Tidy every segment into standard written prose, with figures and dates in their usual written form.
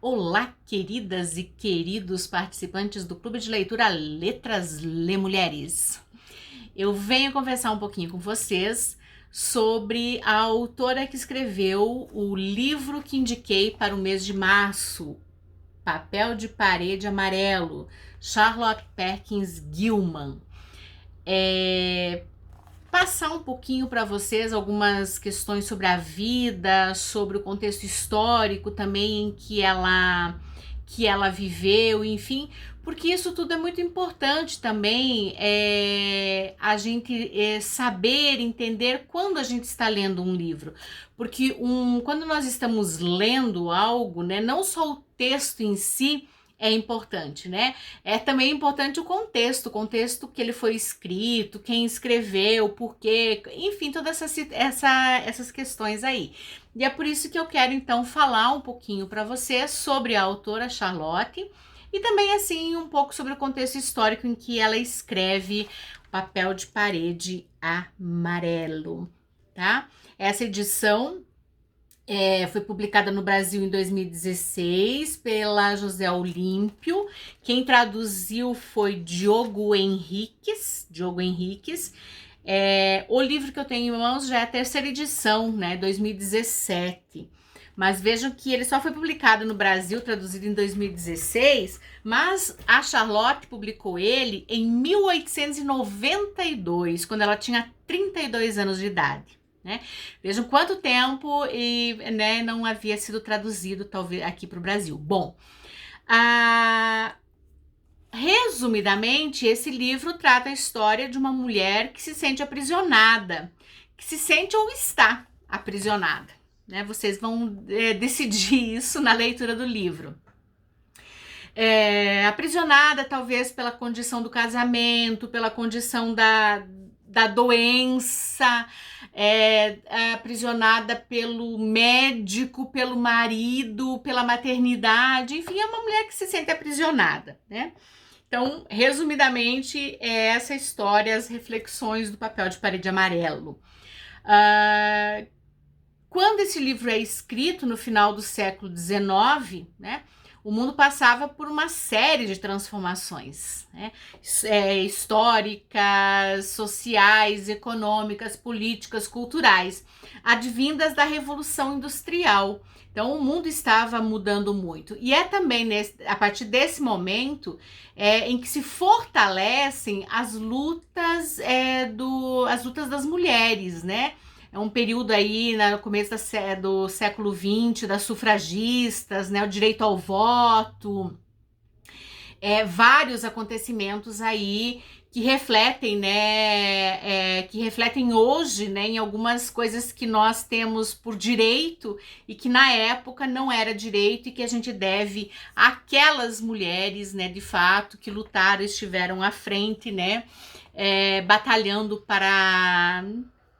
Olá, queridas e queridos participantes do Clube de Leitura Letras Lê Mulheres. Eu venho conversar um pouquinho com vocês sobre a autora que escreveu o livro que indiquei para o mês de março, Papel de Parede Amarelo, Charlotte Perkins Gilman. Passar um pouquinho para vocês algumas questões sobre a vida, sobre o contexto histórico também em que ela viveu, enfim, porque isso tudo é muito importante também, a gente saber, entender quando a gente está lendo um livro, porque quando nós estamos lendo algo, né, não só o texto em si é importante, né? É também importante o contexto que ele foi escrito, quem escreveu, por quê, enfim, todas essas questões aí. E é por isso que eu quero então falar um pouquinho para você sobre a autora Charlotte e também assim um pouco sobre o contexto histórico em que ela escreve Papel de Parede Amarelo, tá? Essa edição foi publicada no Brasil em 2016 pela José Olímpio. Quem traduziu foi Diogo Henriques. O livro que eu tenho em mãos já é a terceira edição, né, 2017. Mas vejam que ele só foi publicado no Brasil, traduzido em 2016, mas a Charlotte publicou ele em 1892, quando ela tinha 32 anos de idade. Né? Vejam quanto tempo e né, não havia sido traduzido talvez aqui para o Brasil. Bom, resumidamente, esse livro trata a história de uma mulher que se sente aprisionada, que se sente ou está aprisionada. Né? Vocês vão decidir isso na leitura do livro. Aprisionada talvez pela condição do casamento, pela condição da doença, aprisionada pelo médico, pelo marido, pela maternidade, enfim, é uma mulher que se sente aprisionada, né? Então, resumidamente, é essa história, as reflexões do Papel de Parede Amarelo. Quando esse livro é escrito no final do século XIX, né? O mundo passava por uma série de transformações, né? Históricas, sociais, econômicas, políticas, culturais, advindas da Revolução Industrial. Então, o mundo estava mudando muito. E é também a partir desse momento em que se fortalecem as lutas, as lutas das mulheres, né? É um período aí no começo do século XX, das sufragistas, né, o direito ao voto, vários acontecimentos aí que refletem, né, que refletem hoje, né, em algumas coisas que nós temos por direito e que na época não era direito e que a gente deve àquelas mulheres, né, de fato, que lutaram, estiveram à frente, né, batalhando para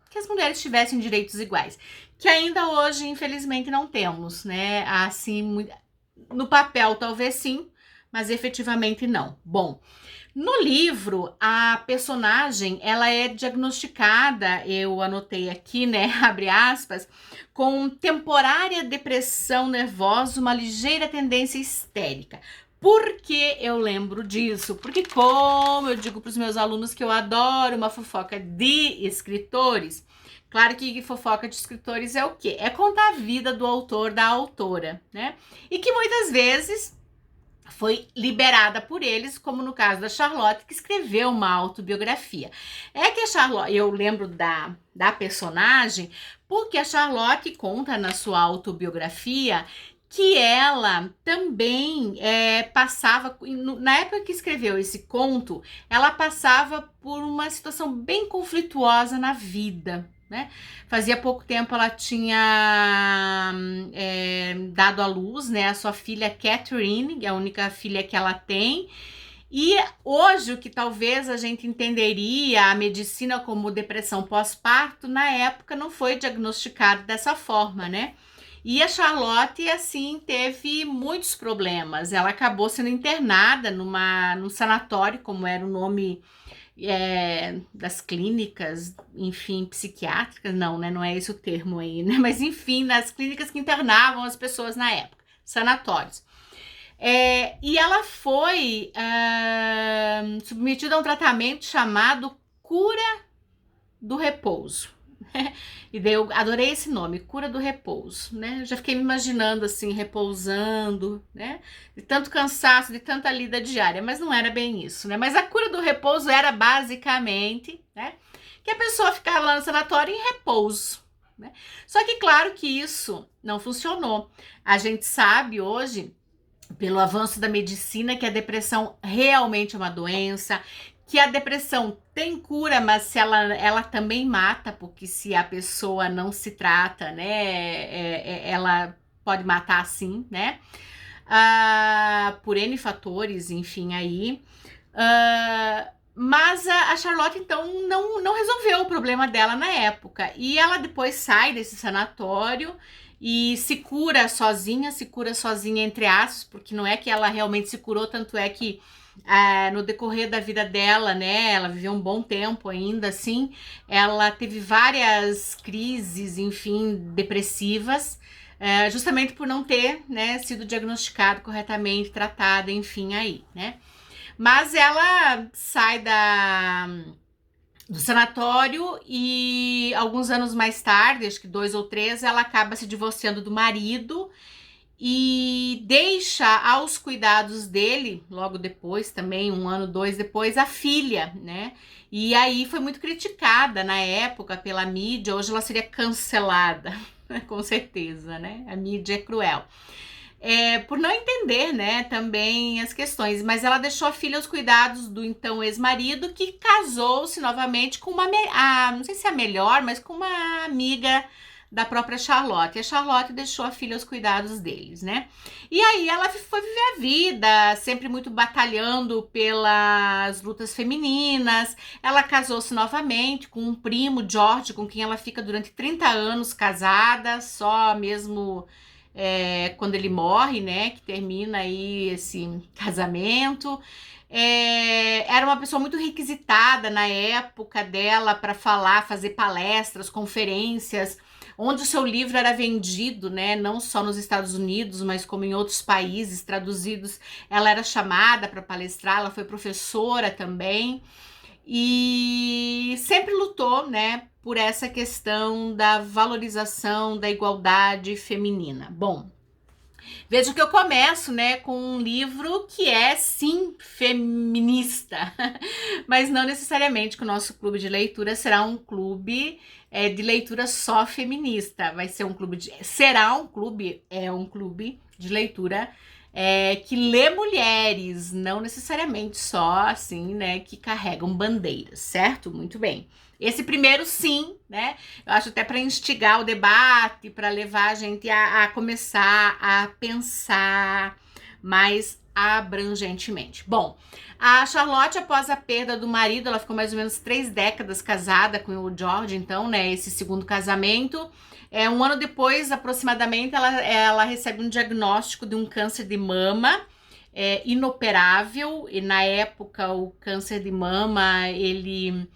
que as mulheres tivessem direitos iguais, que ainda hoje, infelizmente, não temos, né? Assim, no papel talvez sim, mas efetivamente não. Bom, no livro, a personagem, ela é diagnosticada, eu anotei aqui, né, abre aspas, com temporária depressão nervosa, uma ligeira tendência histérica. Por que eu lembro disso? Porque, como eu digo para os meus alunos que eu adoro uma fofoca de escritores, claro que fofoca de escritores é o quê? É contar a vida do autor, da autora, né? E que muitas vezes foi liberada por eles, como no caso da Charlotte, que escreveu uma autobiografia. É que a Charlotte, eu lembro da personagem, porque a Charlotte conta na sua autobiografia que ela também passava, na época que escreveu esse conto, ela passava por uma situação bem conflituosa na vida, né? Fazia pouco tempo ela tinha dado à luz, né, a sua filha Catherine, que é a única filha que ela tem, e hoje o que talvez a gente entenderia a medicina como depressão pós-parto, na época não foi diagnosticado dessa forma, né? E a Charlotte, assim, teve muitos problemas. Ela acabou sendo internada num sanatório, como era o nome das clínicas, enfim, psiquiátricas. Não, né? Não é esse o termo aí, né? Mas, enfim, nas clínicas que internavam as pessoas na época. Sanatórios. E ela foi submetida a um tratamento chamado cura do repouso. E daí eu adorei esse nome, cura do repouso, né? Eu já fiquei me imaginando assim, repousando, né? De tanto cansaço, de tanta lida diária, mas não era bem isso, né? Mas a cura do repouso era basicamente, né? Que a pessoa ficava lá no sanatório em repouso, né? Só que claro que isso não funcionou. A gente sabe hoje, pelo avanço da medicina, que a depressão realmente é uma doença, que a depressão tem cura, mas se ela também mata, porque se a pessoa não se trata, né, ela pode matar sim, né, por N fatores, enfim, aí. Mas a Charlotte, então, não resolveu o problema dela na época. E ela depois sai desse sanatório e se cura sozinha entre aspas, porque não é que ela realmente se curou, tanto é que no decorrer da vida dela, né, ela viveu um bom tempo ainda, assim, ela teve várias crises, enfim, depressivas, justamente por não ter, né, sido diagnosticado corretamente, tratada, enfim, aí, né. Mas ela sai do sanatório e alguns anos mais tarde, acho que 2 ou 3, ela acaba se divorciando do marido e deixa aos cuidados dele, logo depois, também 1 ano, 2 depois, a filha, né? E aí foi muito criticada na época pela mídia, hoje ela seria cancelada, com certeza, né? A mídia é cruel. Por não entender, né, também as questões, mas ela deixou a filha aos cuidados do então ex-marido, que casou-se novamente com não sei se é a melhor, mas com uma amiga da própria Charlotte. E a Charlotte deixou a filha aos cuidados deles, né? E aí ela foi viver a vida, sempre muito batalhando pelas lutas femininas. Ela casou-se novamente com um primo, George, com quem ela fica durante 30 anos casada, só mesmo quando ele morre, né, que termina aí esse casamento. Era uma pessoa muito requisitada na época dela para falar, fazer palestras, conferências, onde o seu livro era vendido, né, não só nos Estados Unidos, mas como em outros países traduzidos. Ela era chamada para palestrar, ela foi professora também e sempre lutou, né, por essa questão da valorização da igualdade feminina. Bom, veja que eu começo, né, com um livro que é, sim, feminista, mas não necessariamente que o nosso clube de leitura será um clube de leitura só feminista. Vai ser um clube é um clube de leitura que lê mulheres, não necessariamente só, assim, né, que carregam bandeiras, certo? Muito bem. Esse primeiro, sim, né? Eu acho até para instigar o debate, para levar a gente a começar a pensar mais abrangentemente. Bom, a Charlotte, após a perda do marido, ela ficou mais ou menos 3 décadas casada com o George, então, né? Esse segundo casamento. 1 ano depois, aproximadamente, ela recebe um diagnóstico de um câncer de mama inoperável. E na época, o câncer de mama, ele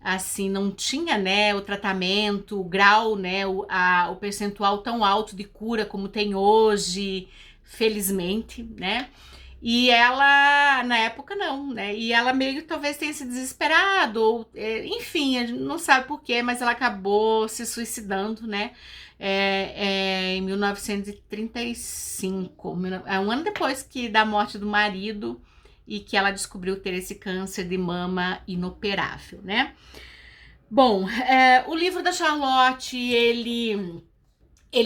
assim não tinha, né, o tratamento, o grau, né, o percentual tão alto de cura como tem hoje, felizmente, né? E ela, na época, não, né? E ela meio talvez tenha se desesperado, ou, enfim, a gente não sabe por quê, mas ela acabou se suicidando, né? Em 1935, 1 ano depois da morte do marido, e que ela descobriu ter esse câncer de mama inoperável, né? Bom, o livro da Charlotte, ele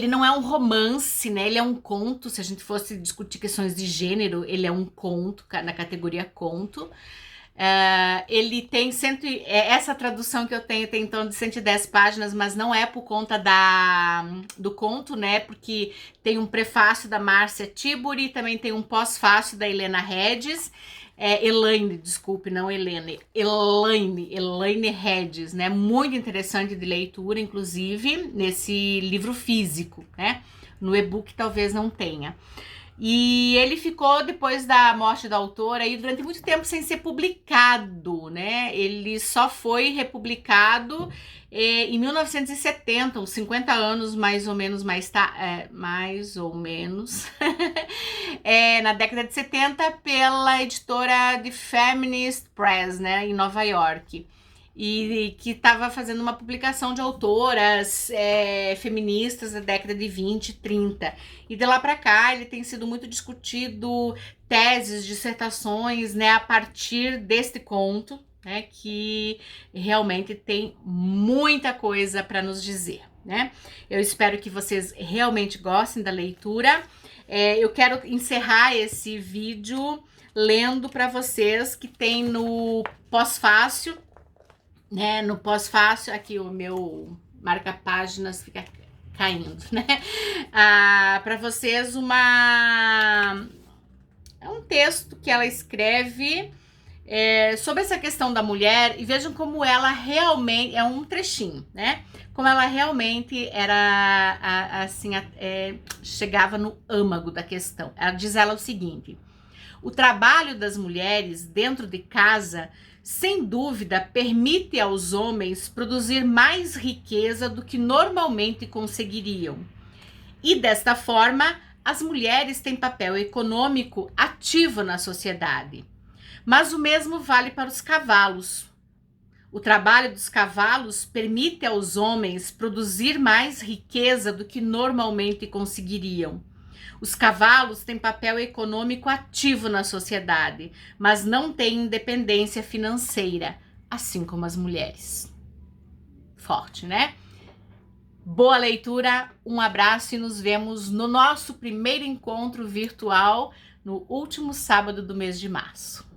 não é um romance, né? Ele é um conto. Se a gente fosse discutir questões de gênero, ele é um conto, na categoria conto. Ele tem essa tradução que eu tenho tem em torno de 110 páginas, mas não é por conta do conto, né? Porque tem um prefácio da Márcia Tiburi, também tem um pós-fácio da Helena Regis. Elaine, desculpe, não Helene, Elaine Regis, né? Muito interessante de leitura, inclusive, nesse livro físico, né? No e-book talvez não tenha. E ele ficou, depois da morte da autora, aí, durante muito tempo sem ser publicado, né? Ele só foi republicado em 1970, uns 50 anos mais ou menos mais ou menos, na década de 70 pela editora The Feminist Press, né, em Nova York. E que estava fazendo uma publicação de autoras feministas da década de 20 e 30. E de lá para cá ele tem sido muito discutido, teses, dissertações, né, a partir deste conto, né, que realmente tem muita coisa para nos dizer, né? Eu espero que vocês realmente gostem da leitura. Eu quero encerrar esse vídeo lendo para vocês que tem no pós-fácil, né? No pós-fácil, aqui o meu marca-páginas fica caindo, né? Para vocês é um texto que ela escreve sobre essa questão da mulher, e vejam como ela realmente, é um trechinho, né? Como ela realmente era, chegava no âmago da questão. Ela diz o seguinte: o trabalho das mulheres dentro de casa, sem dúvida, permite aos homens produzir mais riqueza do que normalmente conseguiriam. E desta forma, as mulheres têm papel econômico ativo na sociedade. Mas o mesmo vale para os cavalos. O trabalho dos cavalos permite aos homens produzir mais riqueza do que normalmente conseguiriam. Os cavalos têm papel econômico ativo na sociedade, mas não têm independência financeira, assim como as mulheres. Forte, né? Boa leitura, um abraço e nos vemos no nosso primeiro encontro virtual no último sábado do mês de março.